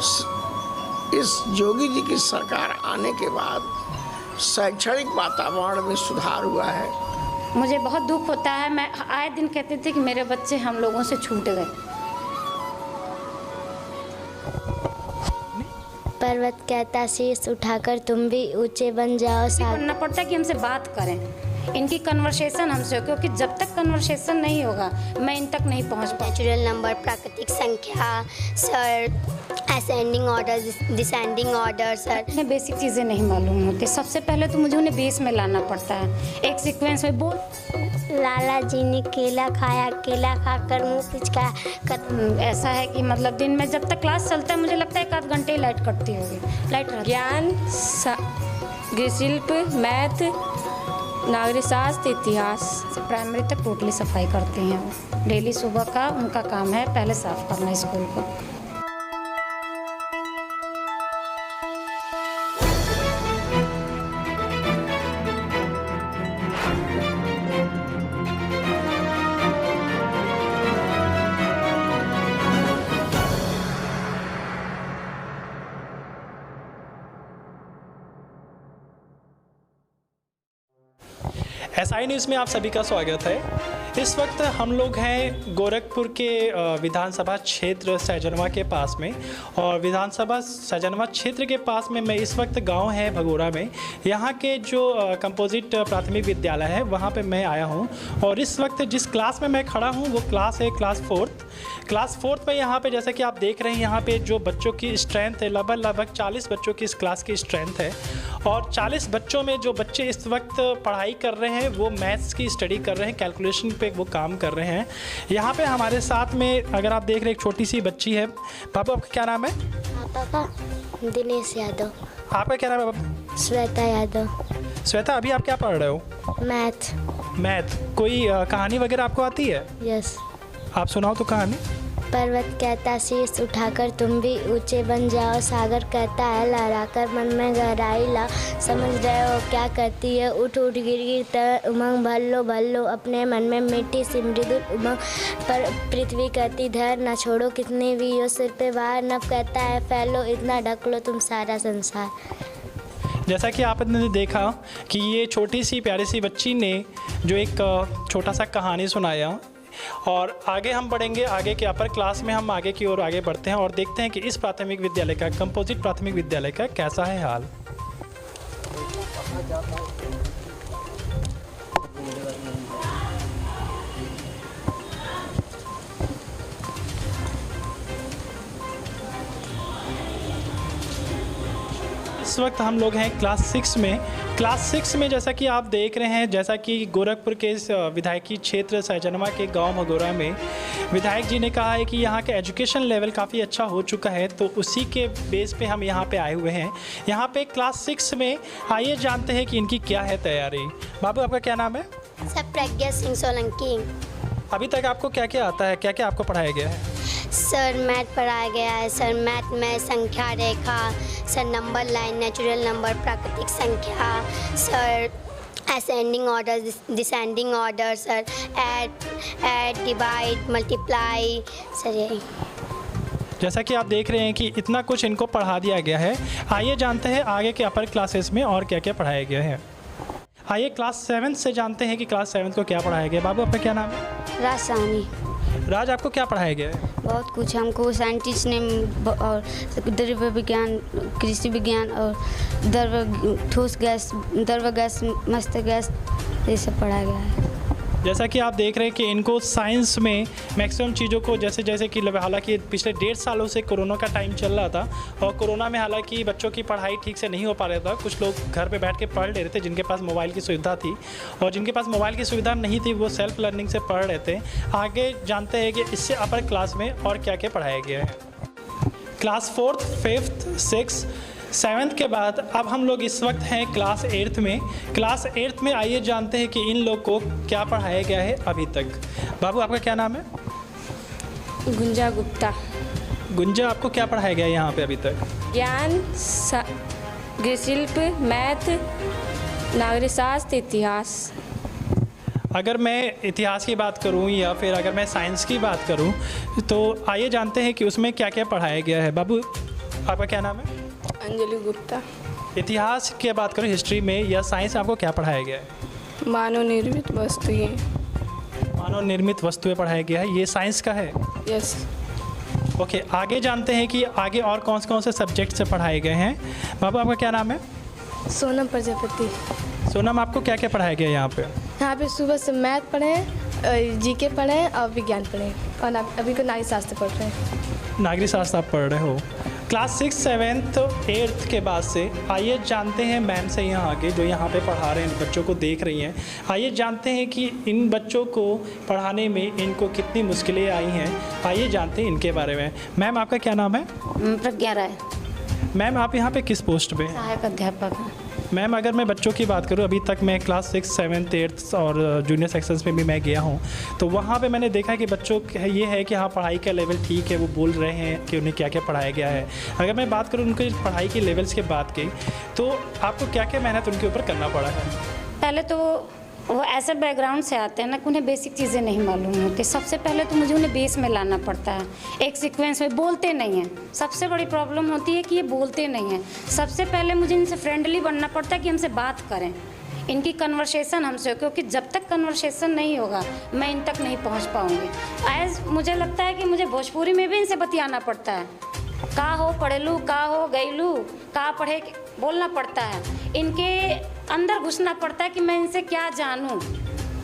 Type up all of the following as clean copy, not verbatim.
इस योगी जी की सरकार आने के बाद शैक्षणिक वातावरण में सुधार हुआ है। मुझे बहुत दुख होता है। मैं आए दिन कहती थी कि मेरे बच्चे हम लोगों से छूट गए। पर्वत कहता शीश उठाकर तुम भी ऊंचे बन जाओ। करना पड़ता है कि हमसे बात करें, इनकी कन्वर्सेशन हमसे हो, क्योंकि जब तक कन्वर्सेशन नहीं होगा मैं इन तक नहीं पहुंच पाऊँ। नेचुरल नंबर, प्राकृतिक संख्या sir, ascending order, descending order sir. उन्हें बेसिक चीज़ें नहीं मालूम होती। सबसे पहले तो मुझे उन्हें बेस में लाना पड़ता है, एक सीक्वेंस में बोल। लाला जी ने केला खाया, केला खाकर मुँह पिचकाया। ऐसा है कि मतलब दिन में जब तक क्लास चलता है मुझे लगता है 1 आध घंटे ही लाइट कटती होगी। लाइट ज्ञान, गृहशिल्प, मैथ, नागरिक शास्त्र, इतिहास। प्राइमरी तक टोटली सफाई करते हैं वो। डेली सुबह का उनका काम है पहले साफ करना स्कूल को। SI न्यूज़ में आप सभी का स्वागत है। इस वक्त हम लोग हैं गोरखपुर के विधानसभा क्षेत्र सैजनवा के पास में, और विधानसभा सैजनवा क्षेत्र के पास में मैं इस वक्त गांव है भगोड़ा में, यहाँ के जो कंपोजिट प्राथमिक विद्यालय है वहाँ पे मैं आया हूँ। और इस वक्त जिस क्लास में मैं खड़ा हूँ वो क्लास है क्लास फोर्थ में। यहाँ पे जैसा कि आप देख रहे हैं यहाँ पे जो बच्चों की स्ट्रेंथ है लगभग 40 बच्चों की इस क्लास की स्ट्रेंथ है। और 40 बच्चों में जो बच्चे इस वक्त पढ़ाई कर रहे हैं वो मैथ्स की स्टडी कर रहे हैं, कैलकुलेशन पे वो काम कर रहे हैं। यहाँ पे हमारे साथ में अगर आप देख रहे हैं एक छोटी सी बच्ची है। बाबू आपका क्या नाम है? पापा दिनेश यादव। आपका क्या नाम है बाबू? श्वेता यादव। श्वेता, अभी आप क्या पढ़ रहे हो? मैथ। कोई कहानी वगैरह आपको आती है? यस। आप सुनाओ तो कहानी। पर्वत कहता शीश उठाकर तुम भी ऊंचे बन जाओ। सागर कहता है लहराकर मन में गहराई ला। समझ रहे हो क्या करती है उठ उठ गिर गिर तर उमंग भर लो अपने मन में मीठी सी मृदुल उमंग। पर पृथ्वी कहती धर न छोड़ो कितने भी हो सिर पे बाहर। नभ कहता है फैलो इतना ढक लो तुम सारा संसार। जैसा कि आपने देखा कि ये छोटी सी प्यारी सी बच्ची ने जो एक छोटा सा कहानी सुनाया, और आगे हम बढ़ेंगे। आगे के अपर क्लास में हम आगे की ओर आगे बढ़ते हैं और देखते हैं कि इस प्राथमिक विद्यालय का, कंपोजिट प्राथमिक विद्यालय का कैसा है हाल। इस वक्त हम लोग हैं क्लास 6 में। क्लास 6 में जैसा कि आप देख रहे हैं, जैसा कि गोरखपुर के इस विधायकी क्षेत्र सैजनवा के गांव भगोड़ा में विधायक जी ने कहा है कि यहाँ का एजुकेशन लेवल काफ़ी अच्छा हो चुका है, तो उसी के बेस पे हम यहाँ पे आए हुए हैं। यहाँ पे क्लास 6 में आइए जानते हैं कि इनकी क्या है तैयारी। बाबू आपका क्या नाम है? सर प्रज्ञा सिंह सोलंकी। अभी तक आपको क्या क्या आता है, क्या क्या आपको पढ़ाया गया है? सर मैथ पढ़ाया गया है। सर मैथ में संख्या रेखा, sir number line, natural number, प्राकृतिक संख्या sir, ascending order, descending order sir, add divide multiply sir यही। जैसा कि आप देख रहे हैं कि इतना कुछ इनको पढ़ा दिया गया है। आइए जानते हैं आगे के अपर क्लासेस में और क्या क्या पढ़ाया गया है। आइए क्लास 7 से जानते हैं कि क्लास 7 को क्या पढ़ाया गया। बाबू आपका क्या नाम है? रासायनी। राज, आपको क्या पढ़ाया गया है? बहुत कुछ हमको साइंटिस्ट ने और द्रव्य विज्ञान, कृषि विज्ञान और ठोस गैस, द्रव्य गैस, मस्त गैस, ये सब पढ़ाया गया है। जैसा कि आप देख रहे हैं कि इनको साइंस में मैक्सिमम चीज़ों को जैसे कि हालांकि पिछले 1.5 सालों से कोरोना का टाइम चल रहा था, और कोरोना में हालांकि बच्चों की पढ़ाई ठीक से नहीं हो पा रहा था। कुछ लोग घर पे बैठ के पढ़ ले रहे थे जिनके पास मोबाइल की सुविधा थी, और जिनके पास मोबाइल की सुविधा नहीं थी वो सेल्फ लर्निंग से पढ़ रहे थे। आगे जानते हैं कि इससे अपर क्लास में और क्या क्या पढ़ाया गया है। Class 4th, 5th, 6th, 7th के बाद अब हम लोग इस वक्त हैं क्लास 8th में। क्लास 8th में आइए जानते हैं कि इन लोग को क्या पढ़ाया गया है अभी तक। बाबू आपका क्या नाम है? गुंजा गुप्ता। गुंजा, आपको क्या पढ़ाया गया है यहाँ पे अभी तक? ज्ञान, गृहशिल्प, मैथ, नागरिक शास्त्र, इतिहास। अगर मैं इतिहास की बात करूँ या फिर अगर मैं साइंस की बात करूँ तो आइए जानते हैं कि उसमें क्या क्या पढ़ाया गया है। बाबू आपका क्या नाम है? अंजलि गुप्ता। इतिहास की बात करूँ, हिस्ट्री में या साइंस में आपको क्या पढ़ाया गया है? मानव निर्मित वस्तुएं। मानव निर्मित वस्तुएं पढ़ाया गया है, ये साइंस का है। यस। ओके, आगे जानते हैं कि आगे और कौन से सब्जेक्ट से पढ़ाए गए हैं। बाबू आपका क्या नाम है? सोनम प्रजापति। सोनम, आपको क्या क्या पढ़ाया गया है यहाँ पे? यहाँ पे सुबह से मैथ पढ़े, जीके पढ़े और विज्ञान पढ़े, और अभी को नागरिक शास्त्र पढ़ रहे हैं। नागरिक शास्त्र आप पढ़ रहे हो। क्लास 6, 7, 8 के बाद से आइए जानते हैं मैम से यहाँ आगे जो यहाँ पे पढ़ा रहे हैं, बच्चों को देख रही हैं। आइए जानते हैं कि इन बच्चों को पढ़ाने में इनको कितनी मुश्किलें आई हैं। आइए जानते हैं इनके बारे में। मैम आपका क्या नाम है? प्रज्ञा राय। मैम आप यहाँ पे किस पोस्ट पे हैं? सहायक अध्यापक हैं। मैम अगर मैं बच्चों की बात करूँ, अभी तक मैं क्लास 6, 7, 8 और जूनियर सेक्शंस में भी मैं गया हूँ, तो वहाँ पे मैंने देखा कि बच्चों ये है कि हाँ पढ़ाई का लेवल ठीक है, वो बोल रहे हैं कि उन्हें क्या क्या पढ़ाया गया है। अगर मैं बात करूँ उनके पढ़ाई के लेवल्स की बात की, तो आपको क्या क्या मेहनत उनके ऊपर करना पड़ा है? पहले तो वो ऐसे बैकग्राउंड से आते हैं ना कि उन्हें बेसिक चीज़ें नहीं मालूम होती। सबसे पहले तो मुझे उन्हें बेस में लाना पड़ता है, एक सीक्वेंस में। बोलते नहीं हैं, सबसे बड़ी प्रॉब्लम होती है कि ये बोलते नहीं हैं। सबसे पहले मुझे इनसे फ्रेंडली बनना पड़ता है कि हमसे बात करें, इनकी कन्वर्सेशन हमसे, क्योंकि जब तक कन्वर्सेशन नहीं होगा मैं इन तक नहीं पहुंच पाऊंगी। मुझे लगता है कि मुझे भोजपुरी में भी इनसे बतियाना पड़ता है। का हो पढ़ेलू, का हो गईलू, का पढ़े, बोलना पड़ता है। इनके अंदर घुसना पड़ता है कि मैं इनसे क्या जानूं।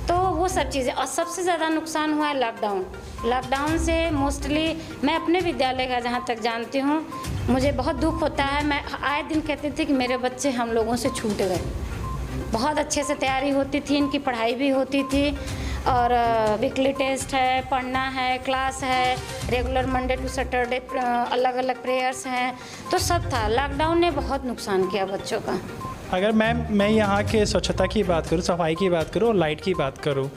तो वो सब चीज़ें। और सबसे ज़्यादा नुकसान हुआ है लॉकडाउन से। मोस्टली मैं अपने विद्यालय का जहाँ तक जानती हूँ, मुझे बहुत दुख होता है। मैं आए दिन कहती थी कि मेरे बच्चे हम लोगों से छूट गए। बहुत अच्छे से तैयारी होती थी, इनकी पढ़ाई भी होती थी, और वीकली टेस्ट है, पढ़ना है, क्लास है, रेगुलर मंडे टू सैटरडे अलग अलग प्रेयर्स हैं, तो सब था। लॉकडाउन ने बहुत नुकसान किया बच्चों का। अगर मैं यहाँ के स्वच्छता की बात करूँ, सफाई की बात करूँ और लाइट की बात करूँ,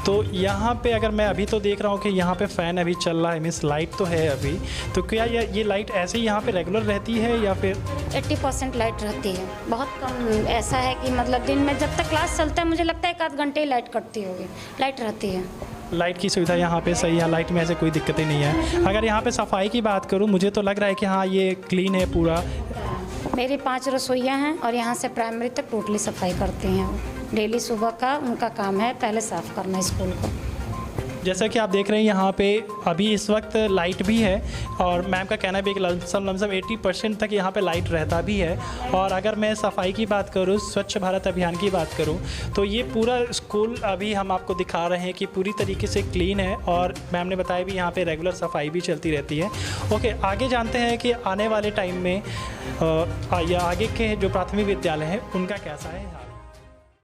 तो यहाँ पे अगर मैं अभी तो देख रहा हूँ कि यहाँ पे फ़ैन अभी चल रहा है, मीन्स लाइट तो है अभी, तो क्या ये लाइट ऐसे ही यहाँ पे रेगुलर रहती है या फिर? 80% लाइट रहती है, बहुत कम। ऐसा है कि मतलब दिन में जब तक क्लास चलता है मुझे लगता है 1 आध घंटे ही लाइट कटती होगी। लाइट रहती है। लाइट की सुविधा यहाँ पे सही है, लाइट में ऐसे कोई दिक्कत ही नहीं है। अगर यहाँ पे सफाई की बात करूँ, मुझे तो लग रहा है कि हाँ ये क्लीन है पूरा। मेरी 5 रसोइयाँ हैं और यहाँ से प्राइमरी तक टोटली सफाई करती हैं। डेली सुबह का उनका काम है पहले साफ़ करना स्कूल को। जैसा कि आप देख रहे हैं यहाँ पे अभी इस वक्त लाइट भी है, और मैम का कहना भी है कि लमसम 80% तक यहाँ पे लाइट रहता भी है। और अगर मैं सफाई की बात करूँ, स्वच्छ भारत अभियान की बात करूँ, तो ये पूरा स्कूल अभी हम आपको दिखा रहे हैं कि पूरी तरीके से क्लीन है, और मैम ने बताया भी यहाँ पे रेगुलर सफाई भी चलती रहती है। ओके, आगे जानते हैं कि आने वाले टाइम में या आगे के जो प्राथमिक विद्यालय हैं उनका कैसा है।